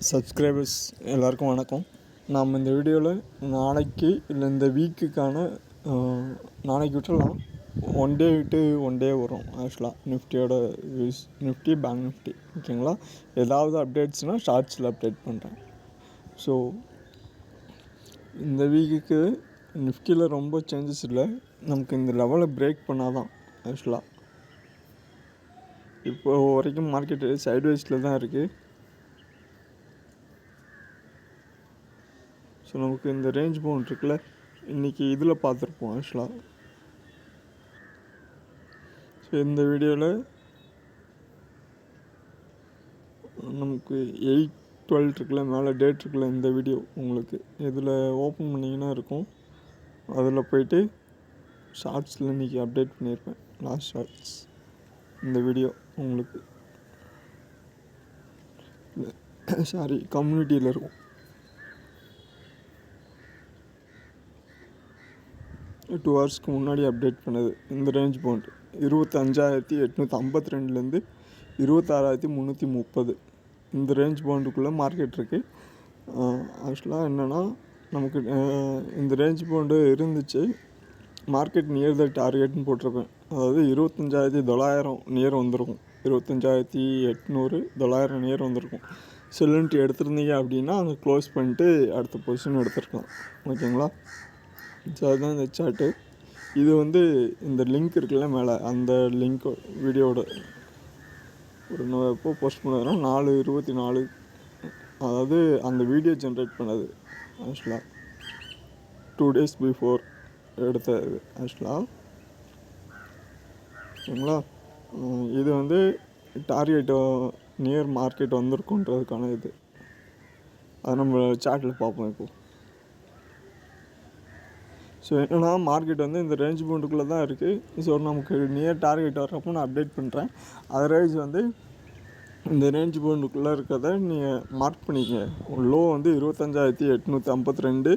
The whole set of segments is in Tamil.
சப்ஸ்கிரைபர்ஸ் எல்லாருக்கும் வணக்கம். நாம் இந்த வீடியோவில் நாளைக்கு இல்லை இந்த வீக்குக்கான நாளைக்கு விட்டுடலாம், ஒன் டே விட்டு ஒன் டே வரும். ஆக்சுவலாக நிஃப்டியோட நிஃப்டி பேங்க் நிஃப்டி ஓகேங்களா. ஏதாவது அப்டேட்ஸ்னால் ஷார்ட்ஸில் அப்டேட் பண்ணுறேன். ஸோ இந்த வீக்குக்கு நிஃப்டியில் ரொம்ப சேஞ்சஸ் இல்லை. நமக்கு இந்த லெவலை பிரேக் பண்ணால் தான் ஆக்சுவலாக இப்போ வரைக்கும் மார்க்கெட்டு சைட்வைஸில் தான் இருக்குது. ஸோ நமக்கு இந்த ரேஞ்ச் பவுண்ட் இருக்குல்ல, இன்றைக்கி இதில் பார்த்துருப்போம் ஆக்சுவலாக. ஸோ இந்த வீடியோவில் நமக்கு 8/12 இருக்குல்ல, மேலே டேட் இருக்குல்ல, இந்த வீடியோ உங்களுக்கு இதில் ஓப்பன் பண்ணிங்கன்னா இருக்கும். அதில் போய்ட்டு ஷார்ட்ஸில் இன்றைக்கி அப்டேட் பண்ணியிருப்பேன். லாஸ்ட் ஷார்ட்ஸ் இந்த வீடியோ உங்களுக்கு கம்யூனிட்டியில் இருக்கும். 2 ஹவர்ஸ்க்கு முன்னாடி அப்டேட் பண்ணது இந்த ரேஞ்ச் பவுண்ட் 25,852லேருந்து 26,330 இந்த ரேஞ்ச் பவுண்டுக்குள்ளே மார்க்கெட் இருக்குது. ஆக்சுவலாக என்னென்னா நமக்கு இந்த ரேஞ்ச் பவுண்டு இருந்துச்சு. மார்க்கெட் நியர் த டார்கெட்னு போட்டிருப்பேன். அதாவது 25,900 நியர் வந்திருக்கும். 25,800 900 நியர் வந்திருக்கும். செல்லுன்ட்டு எடுத்திருந்தீங்க அப்படின்னா அங்கே க்ளோஸ் பண்ணிட்டு அடுத்த பொசிஷன் எடுத்துருக்கலாம். ஓகேங்களா. ஸோ அதுதான் இந்த சார்ட்டு. இது இந்த லிங்க் இருக்குல்ல மேலே, அந்த லிங்க் வீடியோட ஒரு எப்போ போஸ்ட் பண்ணதுன்னா 4/24, அதாவது அந்த வீடியோ ஜென்ரேட் பண்ணது ஆக்சுவலாக 2 days பிஃபோர் எடுத்தது ஆக்சுவலாக. ஓகேங்களா. இது டார்கெட் நியர் மார்க்கெட் வந்திருக்குன்றதுக்கான இது. அது நம்ம சார்ட்டில் பார்ப்போம் இப்போது. ஸோ என்னென்னா மார்க்கெட் இந்த ரேஞ்ச் பவுண்டுக்குள்ளே தான் இருக்குது. ஸோ நமக்கு நியர் டார்கெட் வர்றப்போ நான் அப்டேட் பண்ணுறேன். அதர்வைஸ் இந்த ரேஞ்ச் பவுண்டுக்குள்ளே இருக்கிறத நீங்கள் மார்க் பண்ணிக்கங்க. Low 25,852,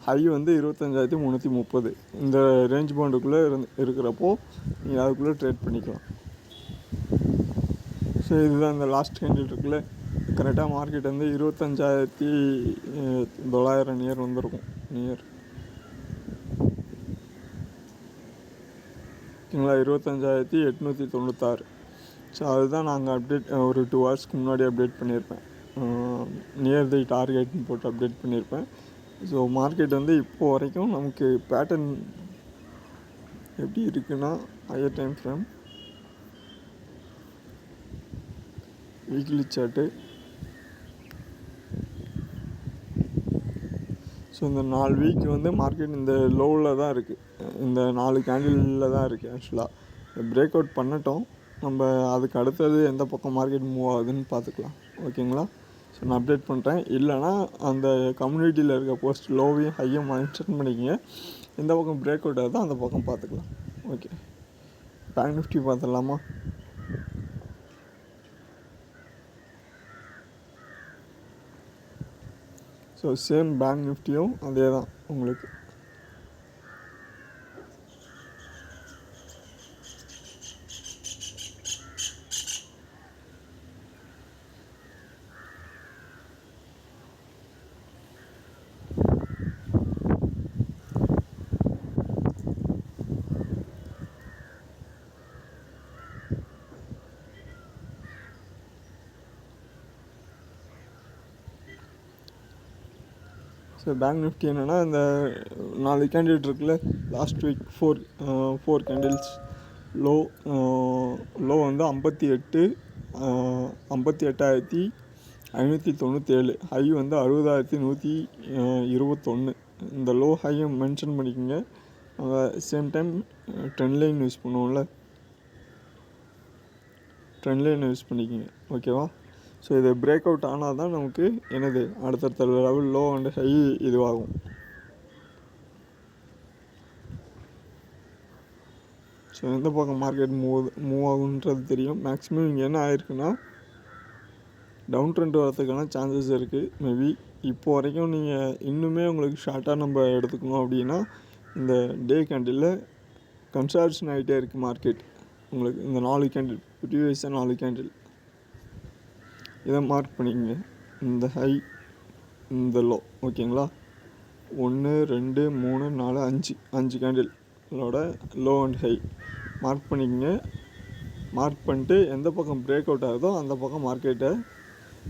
high 25,330. இந்த ரேஞ்ச் பவுண்டுக்குள்ளே இருக்கிறப்போ நீங்கள் அதுக்குள்ளே ட்ரேட் பண்ணிக்கலாம். ஸோ இதுதான் இந்த லாஸ்ட் கேண்டில் இருக்குல்ல, கரெக்டாக மார்க்கெட் 25,900 நியர் வந்திருக்கும். நியர் ஓகேங்களா, 25,896. ஸோ அதுதான் நாங்கள் அப்டேட் ஒரு 2 ஹவர்ஸ்க்கு முன்னாடி அப்டேட் பண்ணியிருப்பேன். நியர் தி டார்கெட்னு போட்டு அப்டேட் பண்ணியிருப்பேன். ஸோ மார்க்கெட் இப்போ வரைக்கும் நமக்கு பேட்டர்ன் எப்படி இருக்குன்னா, higher time frame, weekly chart. So இந்த 4 வீக் மார்க்கெட் இந்த லோவில் தான் இருக்குது. இந்த 4 கேண்டிலில் தான் இருக்குது. ஆக்சுவலாக பிரேக் அவுட் பண்ணட்டும், நம்ம அதுக்கு அடுத்தது எந்த பக்கம் மார்க்கெட் மூவ் ஆகுதுன்னு பார்த்துக்கலாம். ஓகேங்களா. ஸோ நான் அப்டேட் பண்ணுறேன். இல்லைனா அந்த கம்யூனிட்டியில் இருக்க போஸ்ட் லோவையும் ஹையும் மென்ஷன் பண்ணிக்கங்க. எந்த பக்கம் பிரேக் அவுட் ஆகுதோ அந்த பக்கம் பார்த்துக்கலாம். ஓகே, பேங்க் நிஃப்டி பார்த்துடலாமா. ஸோ சேம் பேங்க் நிஃப்டியும் அதே தான் உங்களுக்கு. ஸோ பேங்க் நிஃப்டி என்னென்னா, இந்த 4 கேண்டில் இருக்குல்ல, last week 4 candles low 58,597, high 60,121. இந்த லோ ஹையை மென்ஷன் பண்ணிக்கோங்க. Same time trend line use பண்ணுவோம்ல, ட்ரெண்ட் லைன் யூஸ் பண்ணிக்கோங்க. ஓகேவா. ஸோ இது பிரேக் அவுட் ஆனால் தான் நமக்கு அடுத்தடுத்த லெவல் லோ அண்ட் ஹை இதுவாகும். ஸோ எந்த பக்கம் மார்க்கெட் மூவ் ஆகுன்றது தெரியும். மேக்ஸிமம் இங்கே என்ன ஆகிருக்குன்னா, டவுன் ட்ரெண்ட் வரதுக்கான சான்சஸ் இருக்குது. மேபி இப்போ வரைக்கும் நீங்கள் இன்னுமே உங்களுக்கு ஷார்ட்டாக நம்ம எடுத்துக்கணும் அப்படின்னா, இந்த டே கேண்டிலில் கன்சால்டேஷன் ஆகிட்டே இருக்குது மார்க்கெட். உங்களுக்கு இந்த 4 கேண்டில் ப்ரீவியஸாக 4 கேண்டில் இதை மார்க் பண்ணிக்கங்க. இந்த ஹை, இந்த லோ, ஓகேங்களா. 1 2 3 4 5 கேண்டிலோட லோ அண்ட் ஹை மார்க் பண்ணிக்கங்க. மார்க் பண்ணிட்டு எந்த பக்கம் பிரேக் அவுட் ஆகுதோ அந்த பக்கம் மார்க்கெட்டை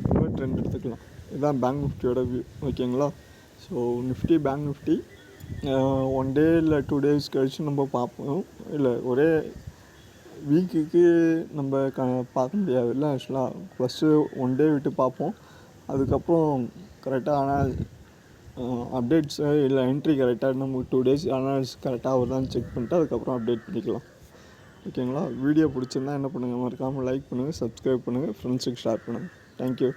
நம்ம ட்ரெண்ட் எடுத்துக்கலாம். இதுதான் பேங்க் நிஃப்டியோட வியூ, ஓகேங்களா. ஸோ நிஃப்டி, பேங்க் நிஃப்டி 1 டே இல்லை 2 டேஸ் கழிச்சு நம்ம பார்ப்போம். இல்லை ஒரே வீக்குக்கு நம்ம பார்க்க முடியாதுல்ல. ஆக்சுவலாக ஃபஸ்ட்டு 1 டே விட்டு பார்ப்போம். அதுக்கப்புறம் கரெக்டாக அப்டேட்ஸு இல்லை என்ட்ரி கரெக்டாக நமக்கு 2 டேஸ் கரெக்டாக வருதான்னு செக் பண்ணிட்டு அதுக்கப்புறம் அப்டேட் பண்ணிக்கலாம், ஓகேங்களா. வீடியோ பிடிச்சிருந்தா என்ன பண்ணுங்கள், மறக்காமல் லைக் பண்ணுங்கள், சப்ஸ்கிரைப் பண்ணுங்கள், ஃப்ரெண்ட்ஸுக்கு ஷேர் பண்ணுங்கள். தேங்க்யூ.